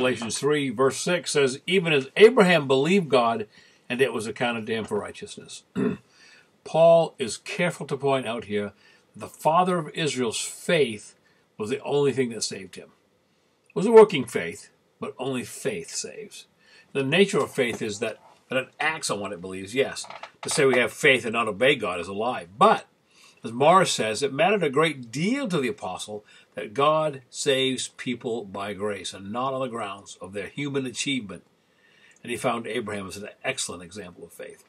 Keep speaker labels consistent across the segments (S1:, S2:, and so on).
S1: Galatians 3, verse 6 says, even as Abraham believed God, and it was accounted to him for righteousness. Paul is careful to point out here, the father of Israel's faith was the only thing that saved him. It was a working faith, but only faith saves. The nature of faith is that it acts on what it believes, yes. To say we have faith and not obey God is a lie. But, as Morris says, it mattered a great deal to the apostle that God saves people by grace and not on the grounds of their human achievement. And he found Abraham as an excellent example of faith.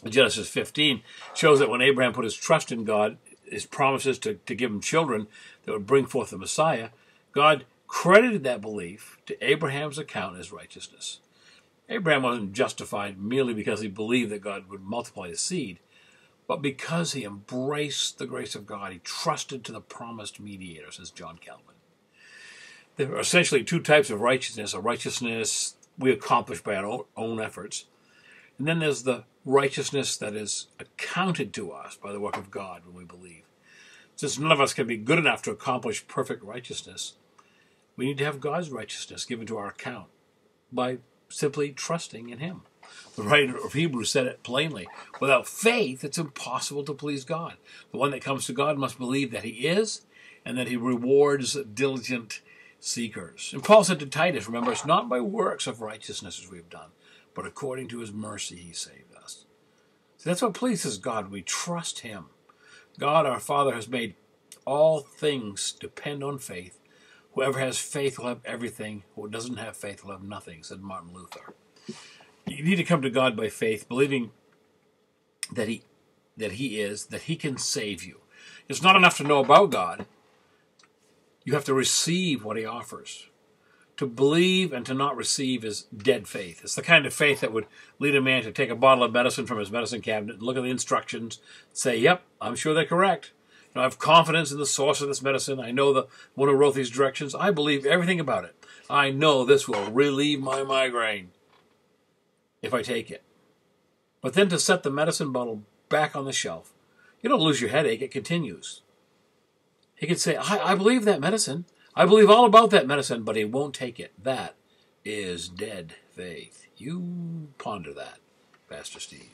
S1: Genesis 15 shows that when Abraham put his trust in God, his promises to give him children that would bring forth the Messiah, God credited that belief to Abraham's account as righteousness. Abraham wasn't justified merely because he believed that God would multiply his seed, but because he embraced the grace of God, he trusted to the promised mediator, says John Calvin. There are essentially two types of righteousness: a righteousness we accomplish by our own efforts, and then there's the righteousness that is accounted to us by the work of God when we believe. Since none of us can be good enough to accomplish perfect righteousness, we need to have God's righteousness given to our account by simply trusting in him. The writer of Hebrews said it plainly. Without faith, it's impossible to please God. The one that comes to God must believe that he is, and that he rewards diligent seekers. And Paul said to Titus, remember, it's not by works of righteousness as we've done, but according to his mercy he saved us. So that's what pleases God. We trust him. God, our Father, has made all things depend on faith. Whoever has faith will have everything. Who doesn't have faith will have nothing, said Martin Luther. You need to come to God by faith, believing that he can save you. It's not enough to know about God. You have to receive what he offers. To believe and to not receive is dead faith. It's the kind of faith that would lead a man to take a bottle of medicine from his medicine cabinet and look at the instructions, say, yep, I'm sure they're correct. I have confidence in the source of this medicine. I know the one who wrote these directions. I believe everything about it. I know this will relieve my migraine if I take it. But then to set the medicine bottle back on the shelf, you don't lose your headache. It continues. He could say, I believe that medicine. I believe all about that medicine, but he won't take it. That is dead faith. You ponder that, Pastor Steve.